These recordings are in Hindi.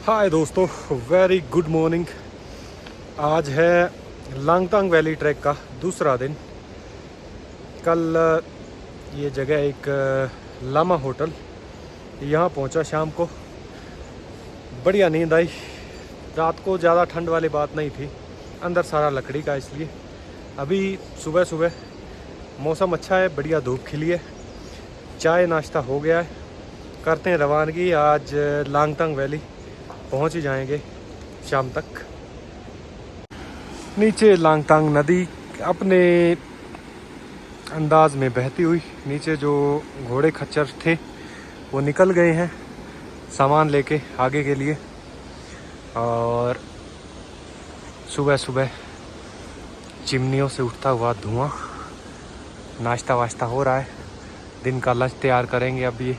हाय दोस्तों, वेरी गुड मॉर्निंग। आज है लांगतांग वैली ट्रैक का दूसरा दिन। कल ये जगह एक लामा होटल, यहाँ पहुँचा शाम को। बढ़िया नींद आई। रात को ज़्यादा ठंड वाली बात नहीं थी, अंदर सारा लकड़ी का, इसलिए अभी सुबह सुबह मौसम अच्छा है, बढ़िया धूप खिली है, चाय नाश्ता हो गया है। करते हैं रवानगी। आज लांगतांग वैली पहुंच ही जाएंगे शाम तक। नीचे लांगतांग नदी अपने अंदाज में बहती हुई, नीचे जो घोड़े खच्चर थे वो निकल गए हैं सामान लेके आगे के लिए। और सुबह सुबह चिमनियों से उठता हुआ धुआं, नाश्ता वाश्ता हो रहा है, दिन का लंच तैयार करेंगे। अब ये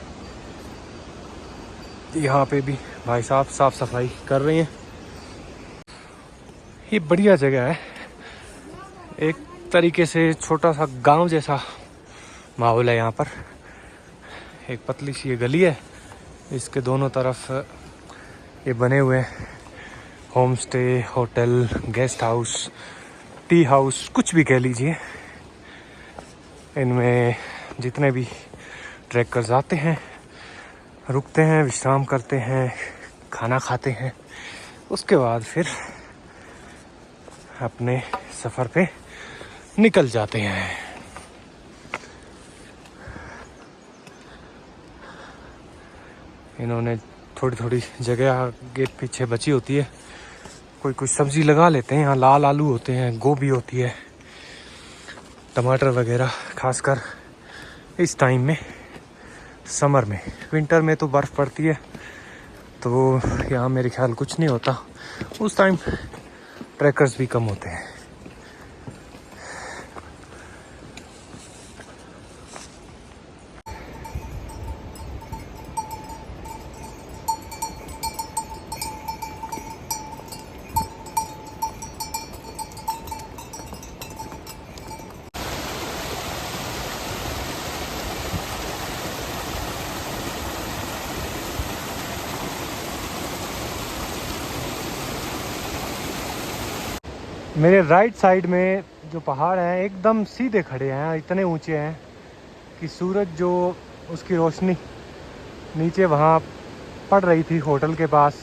यहाँ पे भी भाई साहब साफ सफाई कर रहे हैं। ये बढ़िया जगह है, एक तरीके से छोटा सा गांव जैसा माहौल है यहाँ पर। एक पतली सी ये गली है, इसके दोनों तरफ ये बने हुए हैं home stay, hotel, guest house, tea house, कुछ भी कह लीजिए। इनमें जितने भी ट्रैकर्स आते हैं, रुकते हैं, विश्राम करते हैं, खाना खाते हैं, उसके बाद फिर अपने सफ़र पे निकल जाते हैं। इन्होंने थोड़ी थोड़ी जगह आगे पीछे बची होती है, कोई कुछ सब्ज़ी लगा लेते हैं। यहाँ लाल आलू होते हैं, गोभी होती है, टमाटर वगैरह, खासकर इस टाइम में, समर में। विंटर में तो बर्फ़ पड़ती है तो यहाँ मेरे ख्याल कुछ नहीं होता। उस टाइम ट्रैकर्स भी कम होते हैं। मेरे राइट साइड में जो पहाड़ हैं एकदम सीधे खड़े हैं, इतने ऊंचे हैं कि सूरज जो उसकी रोशनी नीचे वहाँ पड़ रही थी होटल के पास,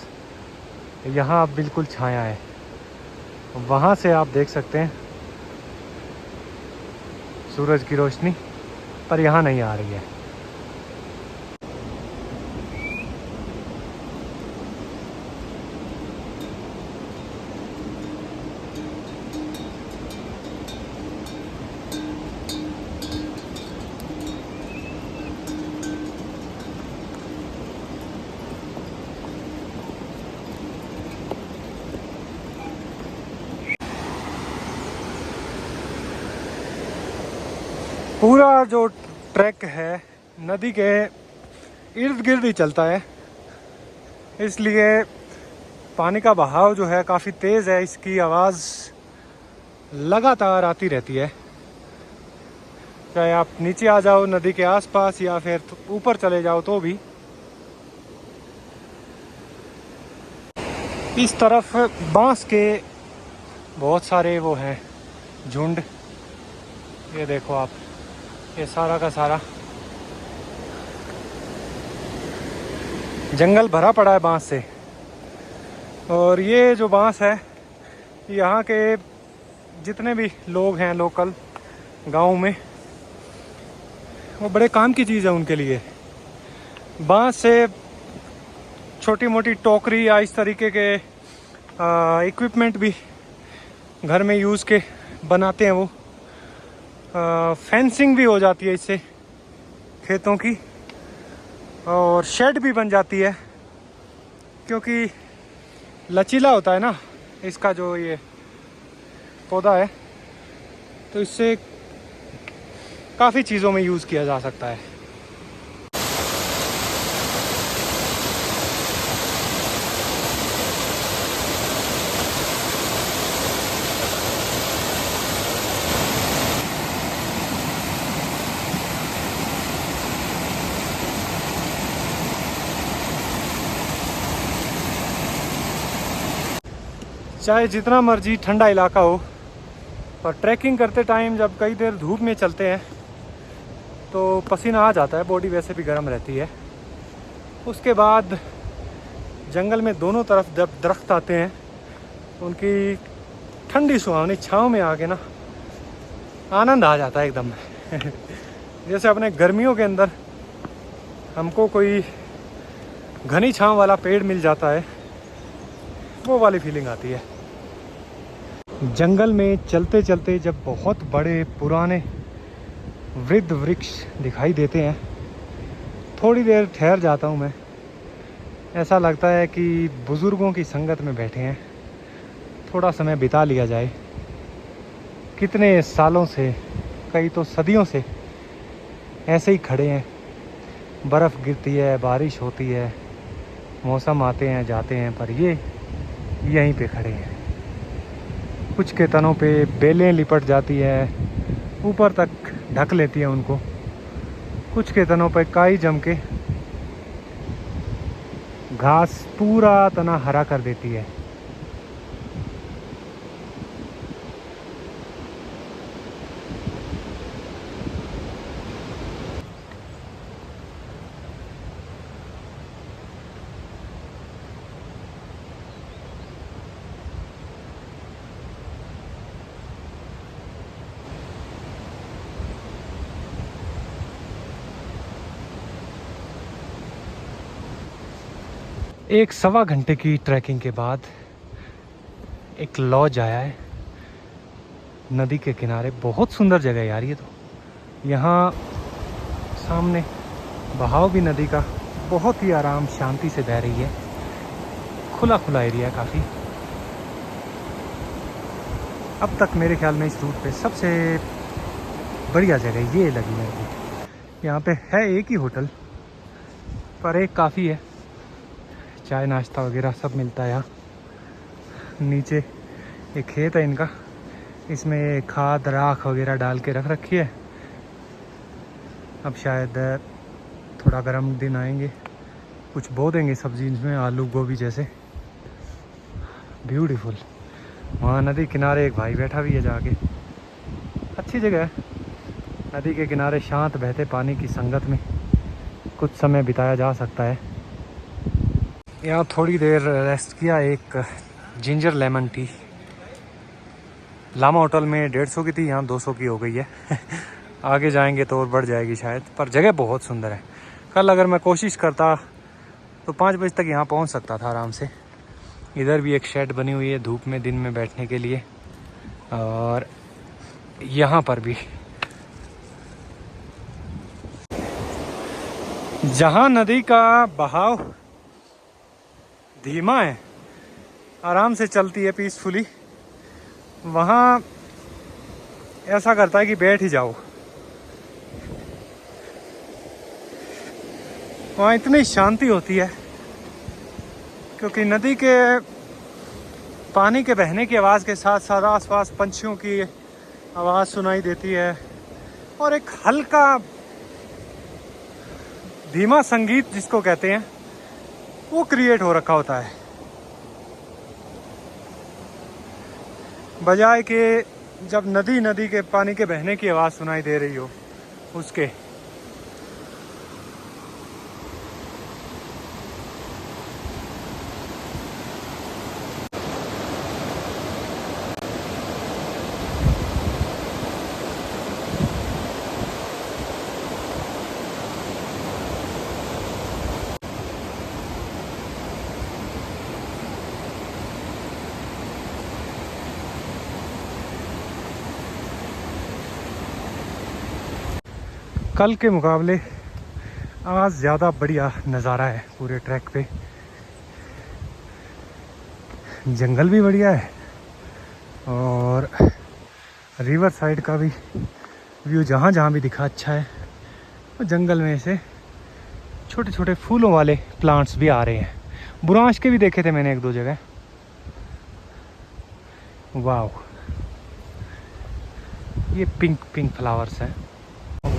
यहाँ अब बिल्कुल छाया है। वहाँ से आप देख सकते हैं सूरज की रोशनी, पर यहाँ नहीं आ रही है। पूरा जो ट्रैक है नदी के इर्द गिर्द ही चलता है, इसलिए पानी का बहाव जो है काफ़ी तेज़ है। इसकी आवाज़ लगातार आती रहती है, चाहे आप नीचे आ जाओ नदी के आसपास या फिर ऊपर चले जाओ तो भी। इस तरफ बांस के बहुत सारे वो हैं झुंड, ये देखो आप, ये सारा का सारा जंगल भरा पड़ा है बांस से। और ये जो बांस है, यहाँ के जितने भी लोग हैं लोकल गांव में, वो बड़े काम की चीज़ है उनके लिए। बांस से छोटी मोटी टोकरी या इस तरीके के इक्विपमेंट भी घर में यूज़ के बनाते हैं वो। फेंसिंग भी हो जाती है इससे खेतों की, और शेड भी बन जाती है, क्योंकि लचीला होता है ना इसका जो ये पौधा है, तो इससे काफ़ी चीज़ों में यूज़ किया जा सकता है। चाहे जितना मर्जी ठंडा इलाका हो, पर ट्रैकिंग करते टाइम जब कई देर धूप में चलते हैं तो पसीना आ जाता है, बॉडी वैसे भी गर्म रहती है। उसके बाद जंगल में दोनों तरफ जब दरख्त आते हैं उनकी ठंडी सुहावनी छाँव में आके ना आनंद आ जाता है एकदम। जैसे अपने गर्मियों के अंदर हमको कोई घनी छाँव वाला पेड़ मिल जाता है, वो वाली फीलिंग आती है। जंगल में चलते चलते जब बहुत बड़े पुराने वृद्ध वृक्ष दिखाई देते हैं, थोड़ी देर ठहर जाता हूँ मैं। ऐसा लगता है कि बुज़ुर्गों की संगत में बैठे हैं, थोड़ा समय बिता लिया जाए। कितने सालों से, कई तो सदियों से ऐसे ही खड़े हैं। बर्फ़ गिरती है, बारिश होती है, मौसम आते हैं जाते हैं, पर ये यहीं पे खड़े हैं। कुछ के तनों पे बेलें लिपट जाती है, ऊपर तक ढक लेती है उनको। कुछ के तनों पे काई जम के घास पूरा तना हरा कर देती है। एक सवा घंटे की ट्रैकिंग के बाद एक लॉज आया है नदी के किनारे। बहुत सुंदर जगह है यार ये तो। यहाँ सामने बहाव भी नदी का बहुत ही आराम शांति से बह रही है। खुला खुला एरिया है काफ़ी। अब तक मेरे ख्याल में इस रूट पे सबसे बढ़िया जगह ये लगी मेरे को। यहाँ पे है एक ही होटल, पर एक काफ़ी है। चाय नाश्ता वगैरह सब मिलता है यहाँ। नीचे एक खेत है इनका, इसमें खाद राख वगैरह डाल के रख रखी है। अब शायद थोड़ा गर्म दिन आएंगे, कुछ बो देंगे सब्जी इसमें, आलू गोभी जैसे। ब्यूटीफुल। वहाँ नदी किनारे एक भाई बैठा भी है जाके। अच्छी जगह है। नदी के किनारे शांत बहते पानी की संगत में कुछ समय बिताया जा सकता है। यहाँ थोड़ी देर रेस्ट किया। एक ginger lemon tea Lama hotel में 150 की थी, यहाँ 200 की हो गई है। आगे जाएंगे तो और बढ़ जाएगी शायद, पर जगह बहुत सुंदर है। कल अगर मैं कोशिश करता तो 5 बजे तक यहाँ पहुँच सकता था आराम से। इधर भी एक शेड बनी हुई है धूप में दिन में बैठने के लिए, और यहाँ पर भी जहाँ नदी का बहाव धीमा है, आराम से चलती है पीसफुली, वहाँ ऐसा करता है कि बैठ ही जाओ। वहाँ इतनी शांति होती है क्योंकि नदी के पानी के बहने की आवाज़ के साथ साथ आसपास पंछियों की आवाज़ सुनाई देती है, और एक हल्का धीमा संगीत जिसको कहते हैं वो क्रिएट हो रखा होता है, बजाय के जब नदी के पानी के बहने की आवाज़ सुनाई दे रही हो उसके। कल के मुकाबले आज ज़्यादा बढ़िया नज़ारा है पूरे ट्रैक पे। जंगल भी बढ़िया है और रिवर साइड का भी व्यू जहाँ जहाँ भी दिखा अच्छा है। और जंगल में से छोटे छोटे फूलों वाले प्लांट्स भी आ रहे हैं। बुरांश के भी देखे थे मैंने 1-2 जगह। वाह, ये पिंक पिंक फ्लावर्स हैं।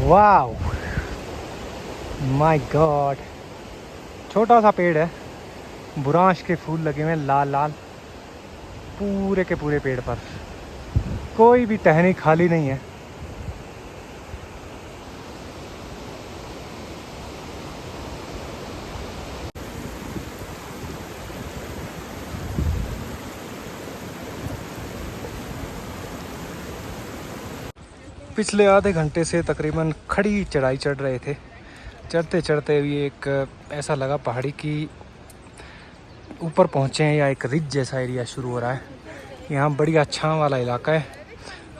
वाह माय गॉड, छोटा सा पेड़ है, बुरांश के फूल लगे हुए हैं लाल लाल। पूरे के पूरे पेड़ पर, कोई भी टहनी खाली नहीं है। पिछले आधे घंटे से तकरीबन खड़ी चढ़ाई चढ़ रहे थे। चढ़ते चढ़ते भी एक ऐसा लगा पहाड़ी की ऊपर पहुँचे हैं, या एक रिज जैसा एरिया शुरू हो रहा है। यहाँ बढ़िया छाँव वाला इलाका है।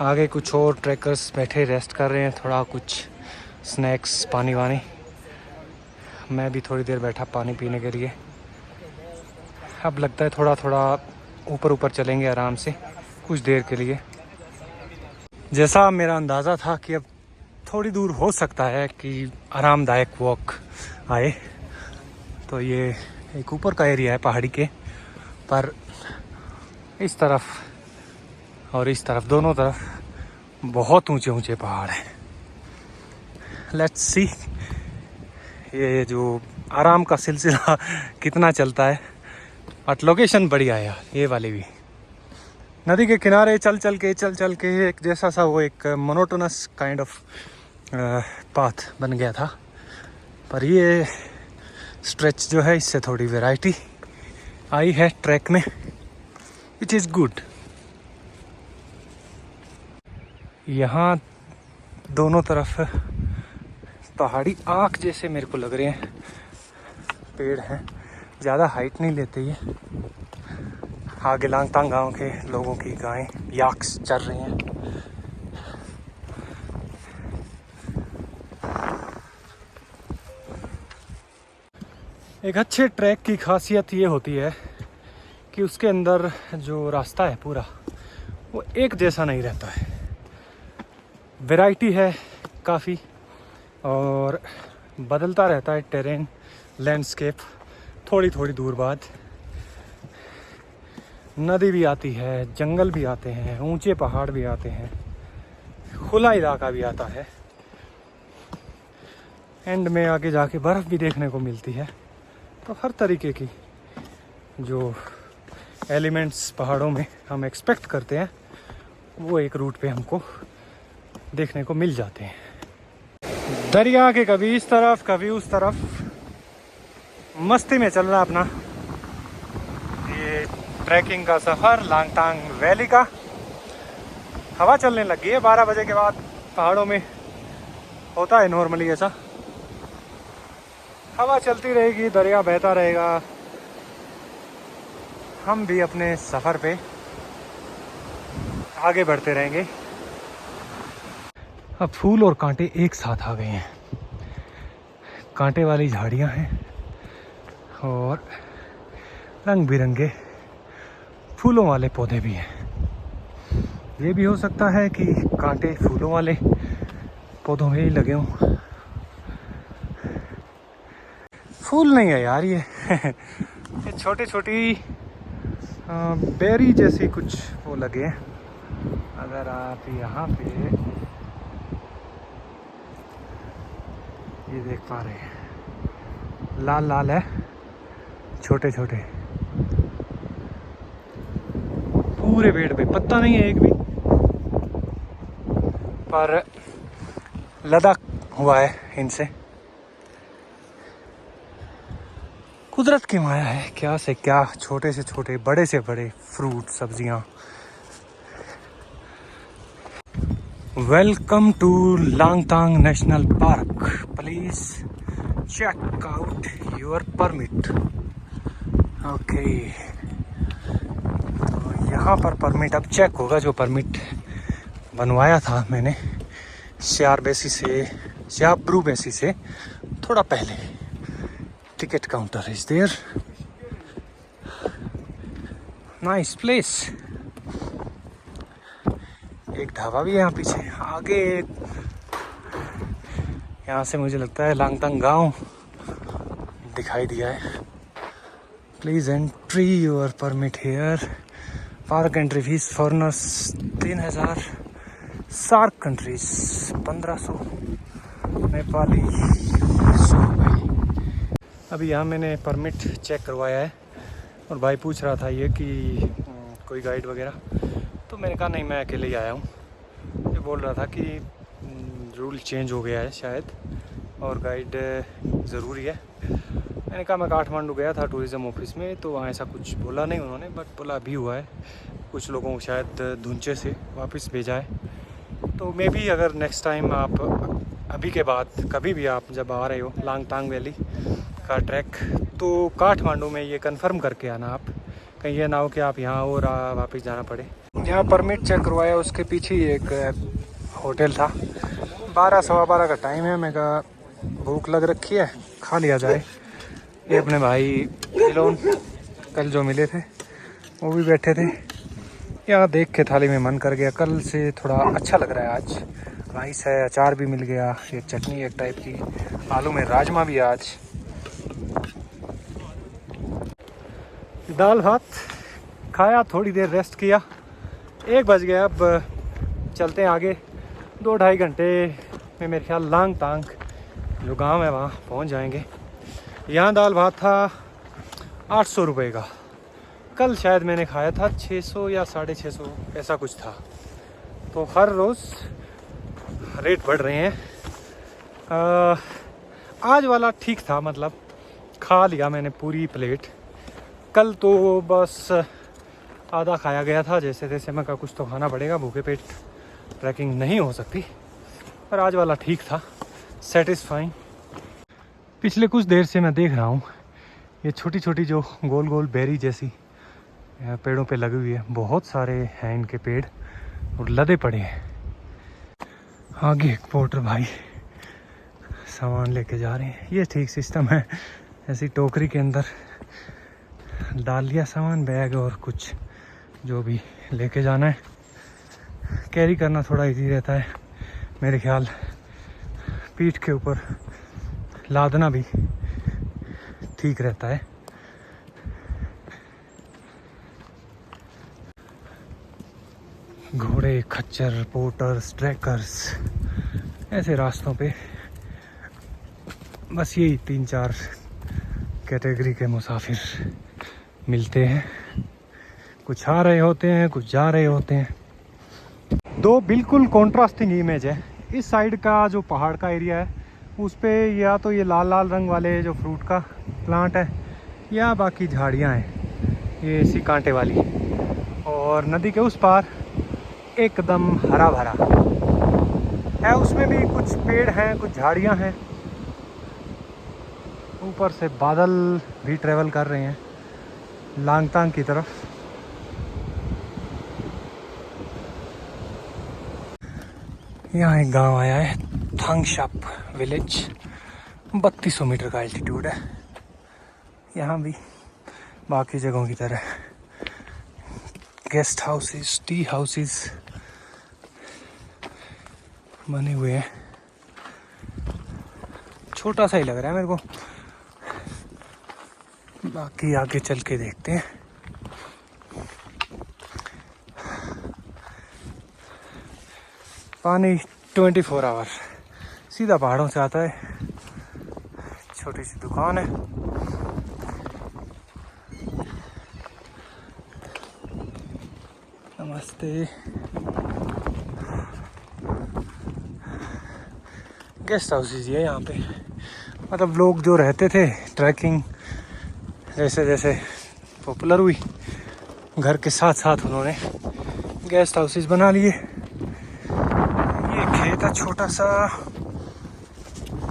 आगे कुछ और ट्रैकर्स बैठे रेस्ट कर रहे हैं, थोड़ा कुछ स्नैक्स पानी वानी। मैं भी थोड़ी देर बैठा पानी पीने के लिए। अब लगता है थोड़ा थोड़ा ऊपर ऊपर चलेंगे आराम से कुछ देर के लिए। जैसा मेरा अंदाज़ा था कि अब थोड़ी दूर हो सकता है कि आरामदायक वॉक आए, तो ये एक ऊपर का एरिया है पहाड़ी के, पर इस तरफ और इस तरफ दोनों तरफ बहुत ऊंचे ऊंचे पहाड़ हैं। लेट्स सी ये जो आराम का सिलसिला कितना चलता है। बट लोकेशन बढ़िया है यार, ये वाली भी। नदी के किनारे चल चल के एक जैसा सा वो एक मोनोटोनस काइंड ऑफ पाथ बन गया था, पर ये स्ट्रेच जो है इससे थोड़ी वैरायटी आई है ट्रैक में, विच इज़ गुड। यहाँ दोनों तरफ पहाड़ी आँख जैसे मेरे को लग रहे हैं पेड़ हैं, ज़्यादा हाइट नहीं लेते ये। आगे लांगतांग गांव के लोगों की गायें याक्स चर रही हैं। एक अच्छे ट्रैक की खासियत ये होती है कि उसके अंदर जो रास्ता है पूरा वो एक जैसा नहीं रहता है, वैरायटी है काफ़ी और बदलता रहता है टेरेन, लैंडस्केप। थोड़ी थोड़ी दूर बाद नदी भी आती है, जंगल भी आते हैं, ऊंचे पहाड़ भी आते हैं, खुला इलाका भी आता है। एंड में आगे जाके बर्फ़ भी देखने को मिलती है। तो हर तरीके की जो एलिमेंट्स पहाड़ों में हम एक्सपेक्ट करते हैं वो एक रूट पे हमको देखने को मिल जाते हैं। दरिया के कभी इस तरफ कभी उस तरफ मस्ती में चल रहा अपना ये ट्रैकिंग का सफ़र लांगतांग वैली का। हवा चलने लगी है, 12 बजे के बाद पहाड़ों में होता है नॉर्मली ऐसा। हवा चलती रहेगी, दरिया बहता रहेगा, हम भी अपने सफ़र पे आगे बढ़ते रहेंगे। अब फूल और कांटे एक साथ आ गए हैं। कांटे वाली झाड़ियां हैं और रंग बिरंगे फूलों वाले पौधे भी हैं। ये भी हो सकता है कि कांटे फूलों वाले पौधों में ही लगे हों। फूल नहीं है यार ये ये छोटी छोटी बेरी जैसी कुछ वो लगे हैं। अगर आप यहाँ पे ये देख पा रहे हैं, लाल लाल है, छोटे छोटे, पूरे पेड़ पे पत्ता नहीं है एक भी, पर लदा हुआ है इनसे। कुदरत की माया है, क्या से क्या, छोटे से छोटे, बड़े से बड़े फ्रूट, सब्जियां। Welcome to Langtang national park, please check out your permit. Okay, तो यहाँ पर परमिट अब चेक होगा। जो परमिट बनवाया था मैंने श्याब्रू बेसी से थोड़ा पहले। Ticket counter is there, nice place. एक ढाबा भी है यहाँ पीछे। आगे यहाँ से मुझे लगता है लांगतांग गांव दिखाई दिया है। Please entry your permit here. Park entry fees foreigners 3000, SAARC countries 1500, Nepali 100 रुपये। अभी यहाँ मैंने परमिट चेक करवाया है और भाई पूछ रहा था ये कि कोई गाइड वगैरह। तो मैंने कहा नहीं, मैं अकेले ही आया हूँ। ये बोल रहा था कि रूल चेंज हो गया है शायद और गाइड ज़रूरी है। मैंने कहा मैं काठमांडू गया था टूरिज़म ऑफिस में, तो वहाँ ऐसा कुछ बोला नहीं उन्होंने, बट बोला अभी हुआ है, कुछ लोगों को शायद धुंचे से वापस भेजा है। तो मे बी अगर नेक्स्ट टाइम आप अभी के बाद कभी भी आप जब आ रहे हो लांगतांग वैली का ट्रैक, तो काठमांडू में ये कंफर्म करके आना आप, कहीं ये ना हो कि आप यहाँ और वापस जाना पड़े। यहाँ परमिट चेक करवाया, उसके पीछे ही एक होटल था। 12 सवा 12 का टाइम है। मैं कहा भूख लग रखी है, खा लिया जाए। ये अपने भाई इलोन कल जो मिले थे वो भी बैठे थे। यहाँ देख के थाली में मन कर गया, कल से थोड़ा अच्छा लग रहा है। आज राइस है, अचार भी मिल गया, एक चटनी एक टाइप की, आलू में राजमा भी आज, दाल भात खाया, थोड़ी देर रेस्ट किया। 1 बज गया, अब चलते हैं आगे। 2-2.5 घंटे में मेरे ख्याल लांगतांग जो गांव है वहाँ पहुँच जाएंगे। यहाँ दाल भात था 800 रुपये का, कल शायद मैंने खाया था 600 या 650 ऐसा कुछ था। तो हर रोज़ रेट बढ़ रहे हैं। आज वाला ठीक था, मतलब खा लिया मैंने पूरी प्लेट। कल तो बस आधा खाया गया था, जैसे तैसे। मैं कहा कुछ तो खाना पड़ेगा, भूखे पेट ट्रैकिंग नहीं हो सकती। पर आज वाला ठीक था, सेटिस्फाइंग। पिछले कुछ देर से मैं देख रहा हूँ ये छोटी छोटी जो गोल गोल बेरी जैसी पेड़ों पे लगी हुई है, बहुत सारे हैं इनके पेड़ और लदे पड़े हैं। आगे एक पोर्टर भाई सामान लेके जा रहे हैं। ये ठीक सिस्टम है, ऐसी टोकरी के अंदर डाल लिया सामान, बैग और कुछ जो भी लेके जाना है। कैरी करना थोड़ा इजी रहता है मेरे ख्याल, पीठ के ऊपर लादना भी ठीक रहता है। घोड़े, खच्चर, पोर्टर्स, ट्रैकर्स, ऐसे रास्तों पे बस यही 3-4 कैटेगरी के मुसाफिर मिलते हैं। कुछ आ रहे होते हैं, कुछ जा रहे होते हैं। दो बिल्कुल कॉन्ट्रास्टिंग इमेज है। इस साइड का जो पहाड़ का एरिया है उस पे या तो ये लाल लाल रंग वाले जो फ्रूट का प्लांट है, या बाकी झाड़ियाँ हैं ये इसी कांटे वाली, और नदी के उस पार एकदम हरा भरा है। उसमें भी कुछ पेड़ हैं, कुछ झाड़ियाँ हैं। ऊपर से बादल भी ट्रेवल कर रहे हैं लांगतांग की तरफ। यहाँ एक गांव आया है, थांगशाप विलेज। 3200 मीटर का एल्टीट्यूड है। यहाँ भी बाकी जगहों की तरह गेस्ट हाउसेस, टी हाउसेस बने हुए हैं। छोटा सा ही लग रहा है मेरे को, बाकी आगे चल के देखते हैं। पानी 24 आवर सीधा पहाड़ों से आता है। छोटी सी दुकान है। नमस्ते। गेस्ट हाउसेस ये यहाँ पे, मतलब लोग जो रहते थे, ट्रैकिंग जैसे जैसे पॉपुलर हुई, घर के साथ साथ उन्होंने गेस्ट हाउसेस बना लिए। ये खेत है छोटा सा,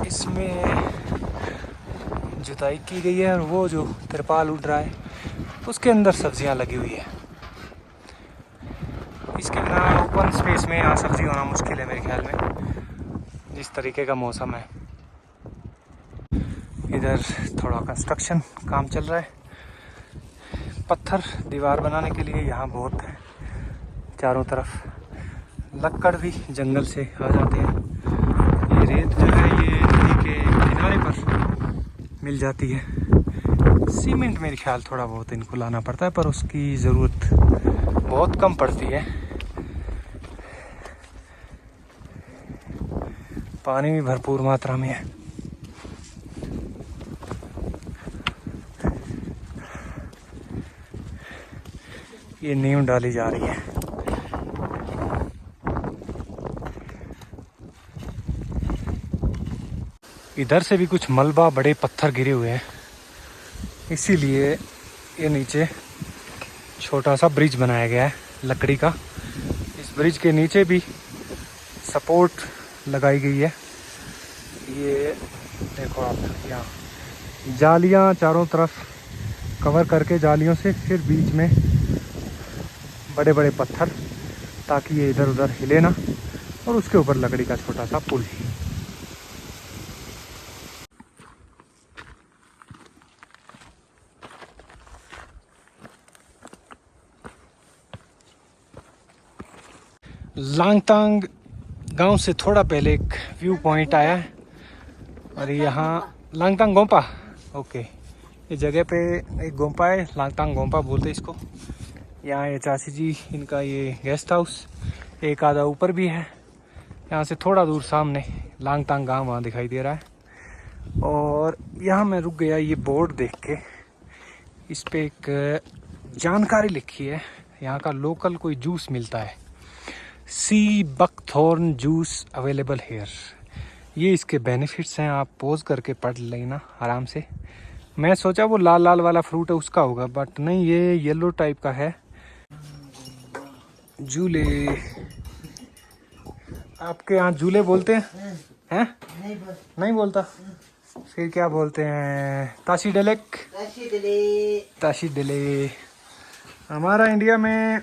इसमें जुताई की गई है और वो जो तिरपाल उड़ रहा है उसके अंदर सब्जियां लगी हुई है। इसके बिना ओपन स्पेस में यहाँ सब्जी होना मुश्किल है मेरे ख्याल में, जिस तरीके का मौसम है। इधर थोड़ा कंस्ट्रक्शन काम चल रहा है। पत्थर दीवार बनाने के लिए यहाँ बहुत है, चारों तरफ लक्कड़ भी जंगल से आ जाते हैं। ये रेत जो है ये नदी के किनारे पर मिल जाती है। सीमेंट मेरे ख्याल थोड़ा बहुत इनको लाना पड़ता है, पर उसकी ज़रूरत बहुत कम पड़ती है। पानी भी भरपूर मात्रा में है। ये नींव डाली जा रही है। इधर से भी कुछ मलबा, बड़े पत्थर गिरे हुए हैं, इसीलिए ये नीचे छोटा सा ब्रिज बनाया गया है लकड़ी का। इस ब्रिज के नीचे भी सपोर्ट लगाई गई है। ये देखो आप, यहाँ जालियाँ चारों तरफ कवर करके, जालियों से फिर बीच में बड़े बड़े पत्थर, ताकि ये इधर उधर हिले ना, और उसके ऊपर लकड़ी का छोटा सा पुल। लांगतांग गांव से थोड़ा पहले एक व्यू पॉइंट आया है, और यहाँ लांगतांग गोंपा, ओके, ये जगह पे एक गोंपा है, लांगतांग गोंपा बोलते इसको। यहाँ ये चाची जी, इनका ये गेस्ट हाउस, एक आधा ऊपर भी है। यहाँ से थोड़ा दूर सामने लांगतांग गांव वहाँ दिखाई दे रहा है। और यहाँ मैं रुक गया ये बोर्ड देख के, इस पे एक जानकारी लिखी है, यहाँ का लोकल कोई जूस मिलता है, sea buckthorn juice available hair. ये इसके बेनिफिट्स हैं, आप पोज करके पढ़ लेना आराम से। मैं सोचा वो लाल लाल वाला फ्रूट है उसका होगा, बट नहीं, ये येलो टाइप का है। झूले, आपके यहाँ झूले बोलते हैं? हैं? नहीं बोलता, फिर क्या बोलते हैं? ताशी डेलेक, ताशी डेले। हमारा इंडिया में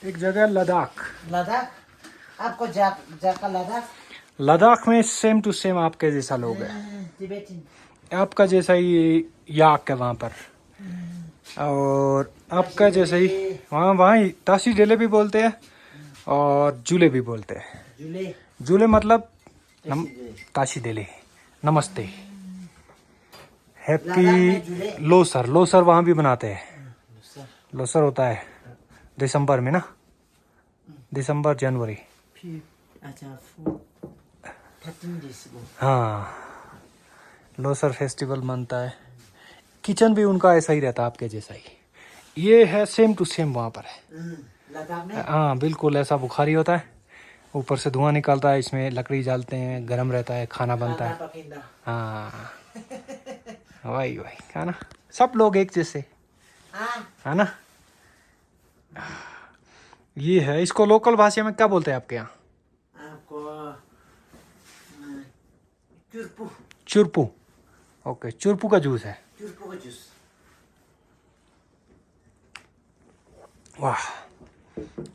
एक जगह लद्दाख, आपको जाका लद्दाख में सेम टू सेम आपके जैसा लोग है, आपका जैसा ही याक है वहाँ पर, और आपका जैसा ही वहाँ ही ताशी डेले भी बोलते हैं और जूले भी बोलते हैं। जूले मतलब ताशी डेले, नमस्ते, हैप्पी लोसर। लोसर वहाँ भी बनाते हैं, लोसर होता है दिसंबर में ना, दिसंबर जनवरी। हाँ, लोसर फेस्टिवल मनता है। किचन भी उनका ऐसा ही रहता है आपके जैसा ही। ये है सेम टू सेम वहाँ पर है। हाँ बिल्कुल ऐसा बुखारी होता है, ऊपर से धुआं निकलता है, इसमें लकड़ी जलाते हैं, गर्म रहता है, खाना बनता है। हाँ वही वही खाना, सब लोग एक जैसे है ना। ये है, इसको लोकल भाषा में क्या बोलते हैं आपके यहाँ? चुरपू। ओके, चुरपू का जूस है। वाह,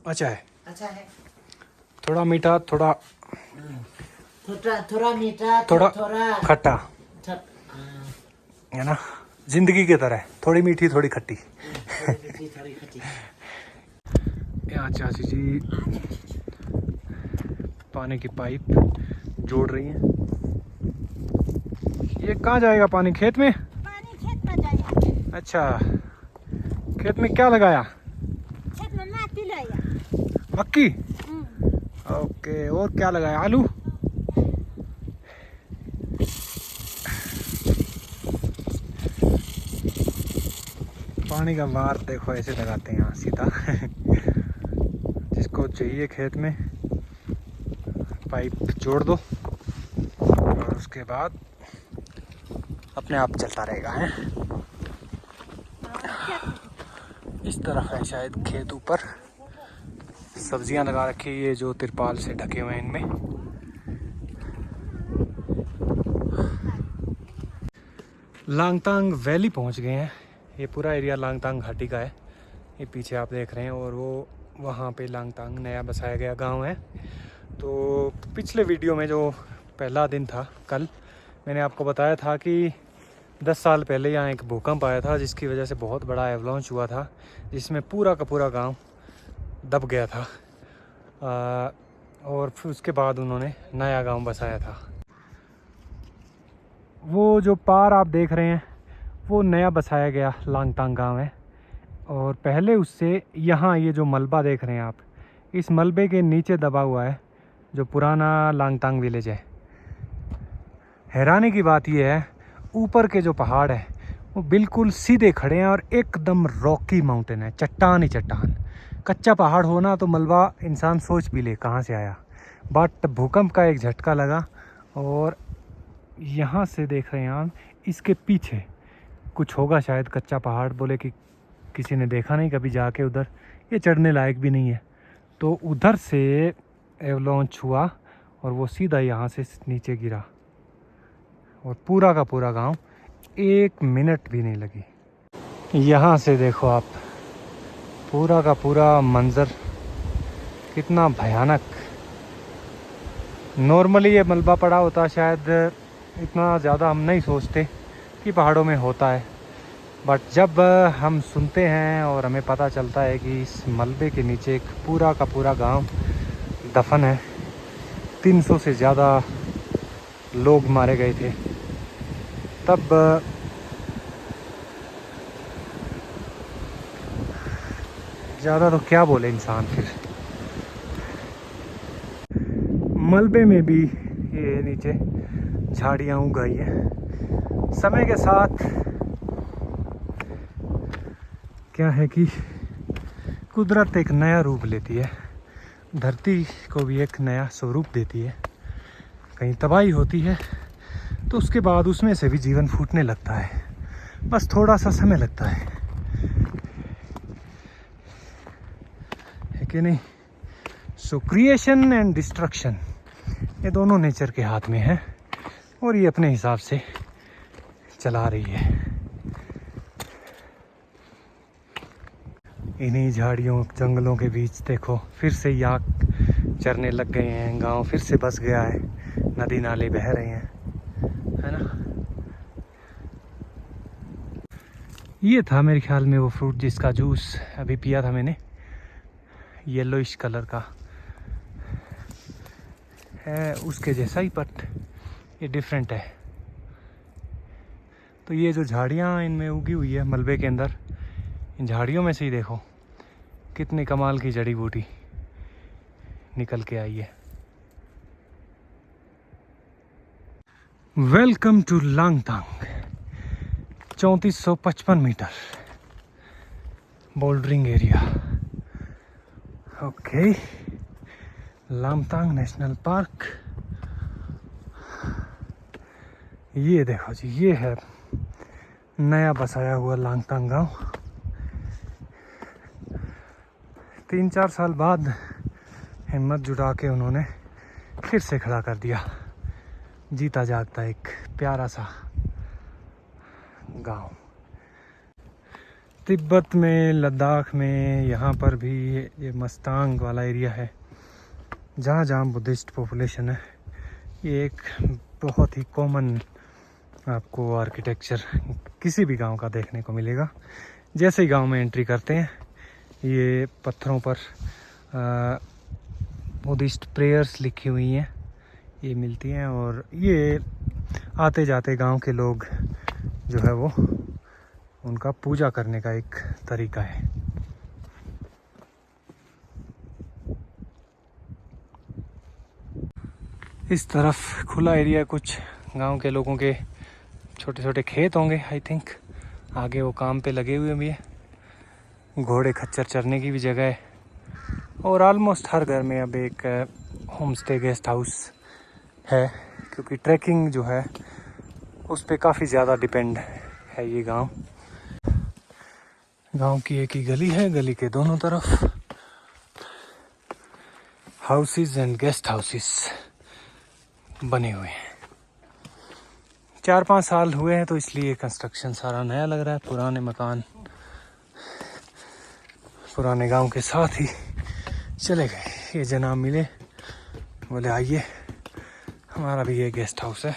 अच्छा है, अच्छा है। थोड़ा मीठा, थोड़ा मीठा, थोड़ा खट्टा है ना, जिंदगी की तरह, थोड़ी मीठी थोड़ी खट्टी। यहाँ चाची जी पानी की पाइप जोड़ रही हैं। ये कहाँ जाएगा पानी? खेत में? पानी खेत में जाएगा। अच्छा, खेत में क्या लगाया? खेत में मक्की लगाया। मक्की? ओके, और क्या लगाया? आलू? पानी का वार देखो ऐसे लगाते हैं यहाँ सीधा। जिसको चाहिए खेत में पाइप जोड़ दो, और उसके बाद अपने आप चलता रहेगा है। इस तरफ है शायद खेत, ऊपर सब्जियां लगा रखी है, ये जो तिरपाल से ढके हुए हैं इनमें। लांगतांग वैली पहुंच गए हैं। ये पूरा एरिया लांगतांग घाटी का है, ये पीछे आप देख रहे हैं, और वो वहाँ पे लांगतांग नया बसाया गया गांव है। तो पिछले वीडियो में जो पहला दिन था कल, मैंने आपको बताया था कि 10 साल पहले यहाँ एक भूकंप आया था, जिसकी वजह से बहुत बड़ा एवलांच हुआ था, जिसमें पूरा का पूरा गांव दब गया था। और फिर उसके बाद उन्होंने नया गांव बसाया था। वो जो पार आप देख रहे हैं वो नया बसाया गया लांगतांग गांव है। और पहले उससे यहाँ ये जो मलबा देख रहे हैं आप, इस मलबे के नीचे दबा हुआ है जो पुराना लांगतांग विलेज है। हैरानी की बात यह है, ऊपर के जो पहाड़ है वो बिल्कुल सीधे खड़े हैं और एकदम रॉकी माउंटेन है, चट्टान ही चट्टान। कच्चा पहाड़ होना तो मलबा इंसान सोच भी ले कहाँ से आया, बट भूकंप का एक झटका लगा। और यहाँ से देख रहे हैं आप, इसके पीछे कुछ होगा शायद कच्चा पहाड़, बोले कि किसी ने देखा नहीं कभी जाके उधर, ये चढ़ने लायक भी नहीं है। तो उधर से एवलॉन्च हुआ और वो सीधा यहाँ से नीचे गिरा और पूरा का पूरा गांव 1 मिनट भी नहीं लगी। यहाँ से देखो आप पूरा का पूरा मंज़र कितना भयानक। नॉर्मली ये मलबा पड़ा होता शायद इतना ज़्यादा हम नहीं सोचते कि पहाड़ों में होता है, बट जब हम सुनते हैं और हमें पता चलता है कि इस मलबे के नीचे एक पूरा का पूरा गांव दफन है, 300 से ज़्यादा लोग मारे गए थे, तब ज़्यादा तो क्या बोले इंसान। फिर मलबे में भी ये नीचे झाड़ियाँ उग गई हैं। समय के साथ क्या है कि कुदरत एक नया रूप लेती है, धरती को भी एक नया स्वरूप देती है। कहीं तबाही होती है तो उसके बाद उसमें से भी जीवन फूटने लगता है, बस थोड़ा सा समय लगता है कि नहीं। सो क्रिएशन एंड डिस्ट्रक्शन ये दोनों नेचर के हाथ में है और ये अपने हिसाब से चला रही है। इन्हीं झाड़ियों जंगलों के बीच देखो फिर से याक चरने लग गए हैं, गांव फिर से बस गया है, नदी नाले बह रहे हैं, है ना। ये था मेरे ख्याल में वो फ्रूट जिसका जूस अभी पिया था मैंने, येलोइश कलर का है, उसके जैसा ही, बट ये डिफरेंट है। तो ये जो झाड़ियाँ इनमें उगी हुई है मलबे के अंदर, इन झाड़ियों में से ही देखो कितनी कमाल की जड़ी बूटी निकल के आई है। Welcome to Langtang, 3455 metre bouldering area. Okay, Langtang national park. ये देखो जी, ये है नया बसाया हुआ लांगतांग गांव। 3-4 साल बाद हिम्मत जुटा के उन्होंने फिर से खड़ा कर दिया, जीता जागता एक प्यारा सा गांव। तिब्बत में, लद्दाख में, यहाँ पर भी ये मस्तांग वाला एरिया है जहाँ जहाँ बुद्धिस्ट पॉपुलेशन है। ये एक बहुत ही कॉमन आपको आर्किटेक्चर किसी भी गांव का देखने को मिलेगा। जैसे ही गांव में एंट्री करते हैं, ये पत्थरों पर बुद्धिस्ट प्रेयर्स लिखी हुई हैं, ये मिलती हैं, और ये आते जाते गांव के लोग जो है वो उनका पूजा करने का एक तरीका है। इस तरफ खुला एरिया, कुछ गांव के लोगों के छोटे छोटे खेत होंगे आई थिंक। आगे वो काम पे लगे हुए भी है, घोड़े खच्चर चरने की भी जगह है, और ऑलमोस्ट हर घर में अब एक होम स्टे गेस्ट हाउस है, क्योंकि ट्रैकिंग जो है उस पर काफ़ी ज़्यादा डिपेंड है ये गांव। गांव की एक ही गली है, गली के दोनों तरफ हाउसेस एंड गेस्ट हाउसेस बने हुए हैं। 4-5 साल हुए हैं तो इसलिए कंस्ट्रक्शन सारा नया लग रहा है। पुराने मकान पुराने गांव के साथ ही चले गए। ये जनाब मिले, बोले आइए हमारा भी ये गेस्ट हाउस है,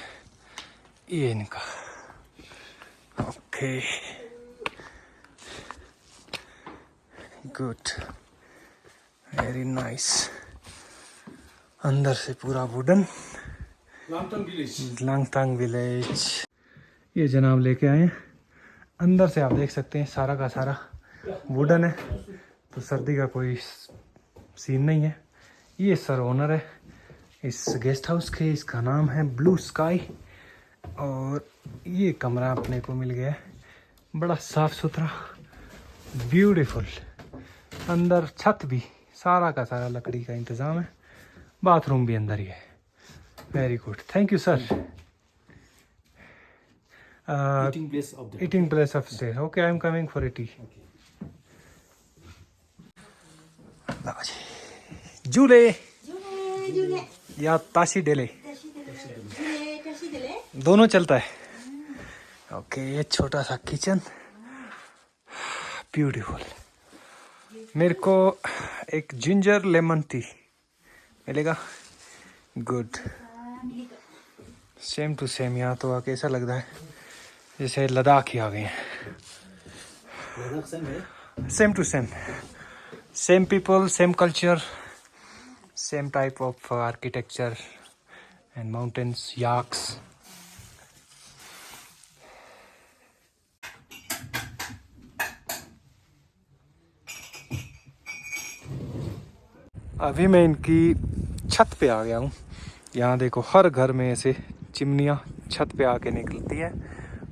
ये इनका। Okay, good, very nice. अंदर से पूरा वुडन, लांगतांग विलेज। ये जनाब लेके आए हैं। अंदर से आप देख सकते हैं सारा का सारा वुडन है, तो सर्दी का कोई सीन नहीं है। ये सर ओनर है इस गेस्ट हाउस के, इसका नाम है ब्लू स्काई। और ये कमरा अपने को मिल गया है बड़ा साफ सुथरा, ब्यूटीफुल। अंदर छत भी सारा का सारा लकड़ी का इंतज़ाम है। बाथरूम भी अंदर ही है। Very good, thank you sir. eating place of stay. Okay, I'm coming for a tea. झूले या ताशी डेले दोनों चलता है। ओके, ये छोटा सा किचन, ब्यूटीफुल। मेरे को एक जिंजर लेमन टी मिलेगा। Good, same to same. यहाँ तो आके ऐसा लगता है जैसे लद्दाख ही आ गए हैं। Same to same, same people, same culture, same type of architecture and mountains, yaks. अभी मैं इनकी छत पे आ गया हूँ। यहाँ देखो, हर घर में ऐसे चिमनियाँ छत पे आके निकलती है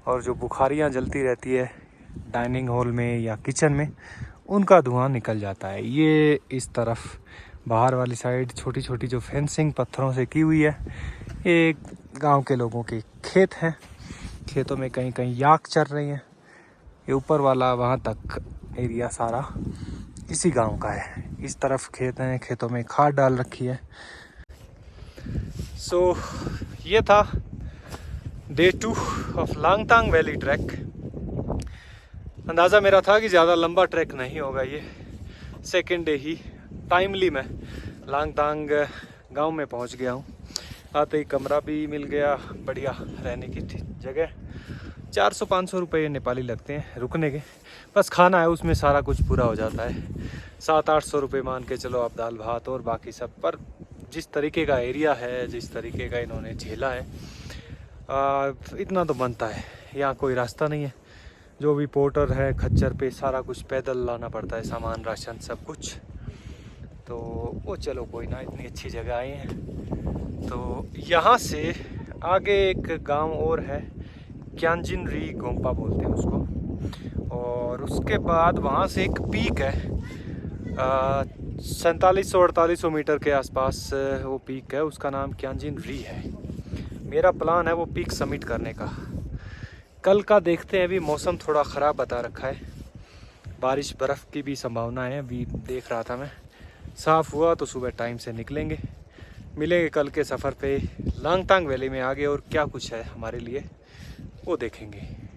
और जो बुखारियाँ जलती रहती है डाइनिंग हॉल में या किचन में, उनका धुआं निकल जाता है। ये इस तरफ बाहर वाली साइड छोटी छोटी जो फेंसिंग पत्थरों से की हुई है, ये गांव के लोगों के खेत हैं। खेतों में कहीं कहीं याक चर रही हैं। ये ऊपर वाला वहाँ तक एरिया सारा इसी गांव का है। इस तरफ खेत हैं, खेतों में खाद डाल रखी है। सो ये था डे 2 ऑफ लांगतांग वैली ट्रैक। अंदाज़ा मेरा था कि ज़्यादा लंबा ट्रैक नहीं होगा ये। सेकेंड डे ही टाइमली मैं लांगतांग गांव में पहुंच गया हूं। आते ही कमरा भी मिल गया, बढ़िया रहने की जगह। 400-500 रुपये नेपाली लगते हैं रुकने के। बस खाना है उसमें सारा कुछ पूरा हो जाता है। 700-800 रुपये मान के चलो आप, दाल भात और बाकी सब। पर जिस तरीके का एरिया है, जिस तरीके का इन्होंने झेला है, इतना तो बनता है। यहाँ कोई रास्ता नहीं है। जो भी पोर्टर है खच्चर पे, सारा कुछ पैदल लाना पड़ता है, सामान, राशन, सब कुछ। तो वो चलो कोई ना, इतनी अच्छी जगह आए हैं। तो यहाँ से आगे एक गांव और है, क्यांजिनरी गोम्पा बोलते हैं उसको। और उसके बाद वहाँ से एक पीक है, 4700-4800 मीटर के आसपास वो पीक है। उसका नाम क्यांजिनरी है। मेरा प्लान है वो पीक समिट करने का। कल का देखते हैं। अभी मौसम थोड़ा ख़राब बता रखा है, बारिश बर्फ़ की भी संभावना है। अभी देख रहा था मैं, साफ़ हुआ तो सुबह टाइम से निकलेंगे। मिलेंगे कल के सफ़र पे लांगतांग वैली में। आगे और क्या कुछ है हमारे लिए वो देखेंगे।